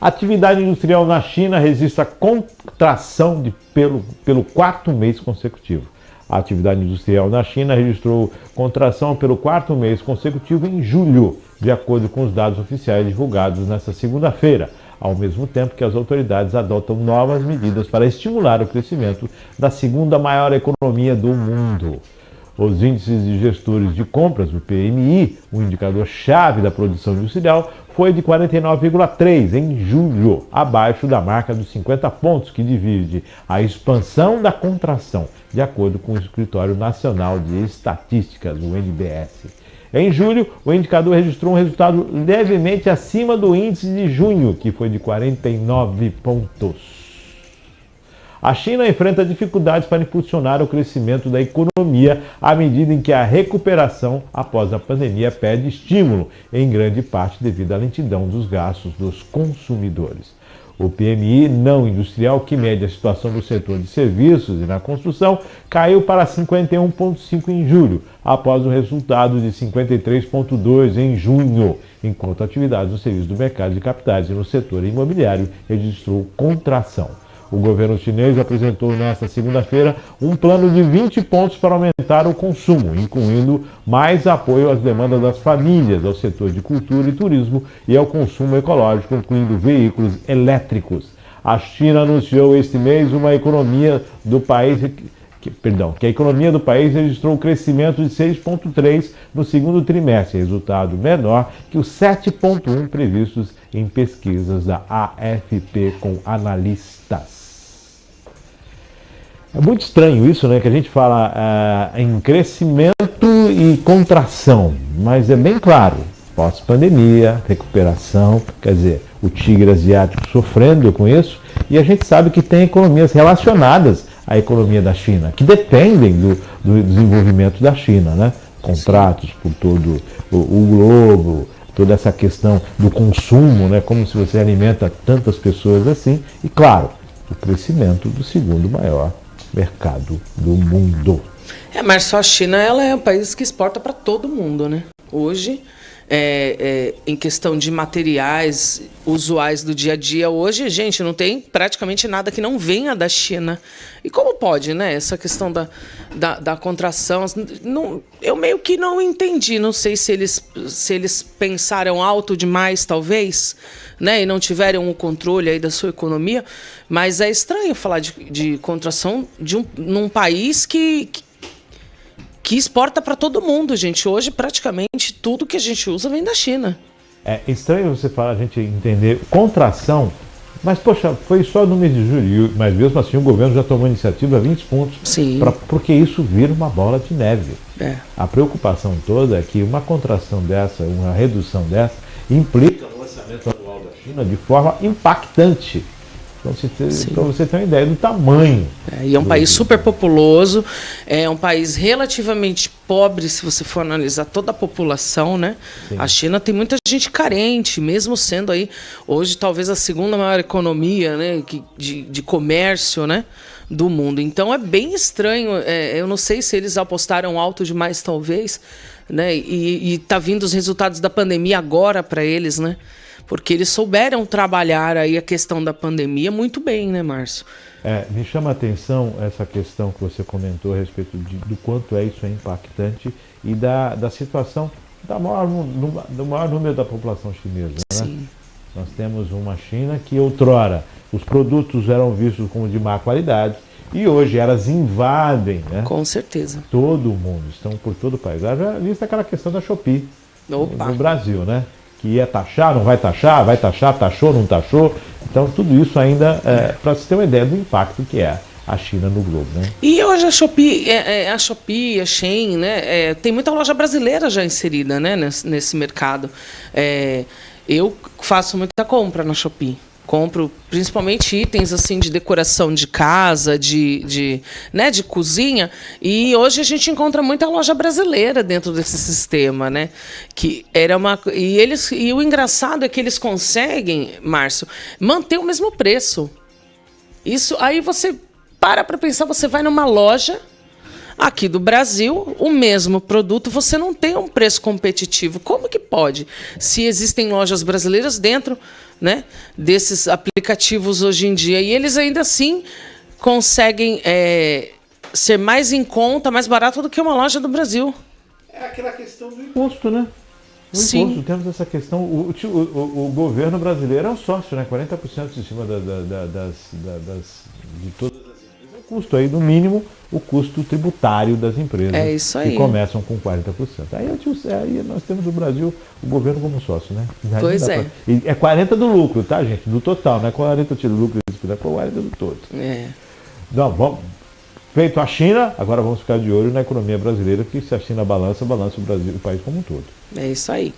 A atividade industrial na China registra contração pelo quarto mês consecutivo. A atividade industrial na China registrou contração pelo quarto mês consecutivo em julho, de acordo com os dados oficiais divulgados nesta segunda-feira, ao mesmo tempo que as autoridades adotam novas medidas para estimular o crescimento da segunda maior economia do mundo. Os índices de gestores de compras, o PMI, o indicador-chave da produção industrial, foi de 49,3 em julho, abaixo da marca dos 50 pontos, que divide a expansão da contração, de acordo com o Escritório Nacional de Estatísticas, o NBS. Em julho, o indicador registrou um resultado levemente acima do índice de junho, que foi de 49 pontos. A China enfrenta dificuldades para impulsionar o crescimento da economia à medida em que a recuperação após a pandemia perde estímulo, em grande parte devido à lentidão dos gastos dos consumidores. O PMI não industrial, que mede a situação do setor de serviços e na construção, caiu para 51,5 em julho, após o resultado de 53,2 em junho, enquanto a atividade no serviço do mercado de capitais e no setor imobiliário registrou contração. O governo chinês apresentou nesta segunda-feira um plano de 20 pontos para aumentar o consumo, incluindo mais apoio às demandas das famílias, ao setor de cultura e turismo e ao consumo ecológico, incluindo veículos elétricos. A China anunciou este mês que a economia do país registrou um crescimento de 6,3 no segundo trimestre, resultado menor que os 7,1 previstos em pesquisas da AFP com analistas. É muito estranho isso, né? Que a gente fala em crescimento e contração, mas é bem claro, pós-pandemia, recuperação, quer dizer, o tigre asiático sofrendo com isso, e a gente sabe que tem economias relacionadas à economia da China, que dependem do desenvolvimento da China, né? Contratos por todo o globo, toda essa questão do consumo, né? Como se você alimenta tantas pessoas assim, e claro, o crescimento do segundo maior mercado do mundo. Mas só a China, ela é um país que exporta para todo mundo, né? Hoje, em questão de materiais usuais do dia a dia, hoje, gente, não tem praticamente nada que não venha da China. E como pode, né? Essa questão da contração, eu meio que não entendi. Não sei se eles pensaram alto demais, talvez, né? E não tiveram o controle aí da sua economia. Mas é estranho falar de contração num país que exporta para todo mundo, gente. Hoje, praticamente, tudo que a gente usa vem da China. É estranho você falar, a gente entender contração, mas, poxa, foi só no mês de julho, mas mesmo assim o governo já tomou iniciativa 20 pontos, porque isso vira uma bola de neve. A preocupação toda é que uma contração dessa, uma redução dessa, implica no orçamento anual da China de forma impactante. Então, para você ter uma ideia do tamanho. E é um país super populoso, é um país relativamente pobre, se você for analisar toda a população, né? Sim. A China tem muita gente carente, mesmo sendo aí, hoje, talvez a segunda maior economia, né, de comércio, né, do mundo. Então, é bem estranho. Eu não sei se eles apostaram alto demais, talvez, né? E tá vindo os resultados da pandemia agora para eles, né? Porque eles souberam trabalhar aí a questão da pandemia muito bem, né, Márcio? Me chama a atenção essa questão que você comentou a respeito do quanto isso é impactante e da situação do maior número da população chinesa. Sim. Né? Nós temos uma China que outrora os produtos eram vistos como de má qualidade e hoje elas invadem, né? Com certeza. Todo mundo, estão por todo o país. Já vista aquela questão da Shopee no Brasil, né? Que ia taxar, não vai taxar, taxou, não taxou. Então, tudo isso ainda para você ter uma ideia do impacto que é a China no globo, né? E hoje a Shopee, a Shein, né? Tem muita loja brasileira já inserida, né? Nesse mercado. Eu faço muita compra na Shopee. Compro principalmente itens assim de decoração de casa, de cozinha. E hoje a gente encontra muita loja brasileira dentro desse sistema, né? Que era e o engraçado é que eles conseguem, Márcio, manter o mesmo preço. Isso aí você para pensar, você vai numa loja, Aqui do Brasil, o mesmo produto, você não tem um preço competitivo. Como que pode? Se existem lojas brasileiras dentro, né, desses aplicativos hoje em dia. E eles ainda assim conseguem ser mais em conta, mais barato do que uma loja do Brasil. É aquela questão do imposto, né? O Sim. imposto, temos essa questão. O governo brasileiro é um sócio, né? 40% em cima de todas as empresas. O custo aí, no mínimo, o custo tributário das empresas. É isso aí. Que começam com 40%. Aí nós temos o Brasil, o governo como sócio, né? Pois é. E é 40% do lucro, tá, gente? Do total, não é 40% do lucro, é 40% do todo. Não, vamos. Feito a China, agora vamos ficar de olho na economia brasileira, que se a China balança o Brasil, o país como um todo. É isso aí.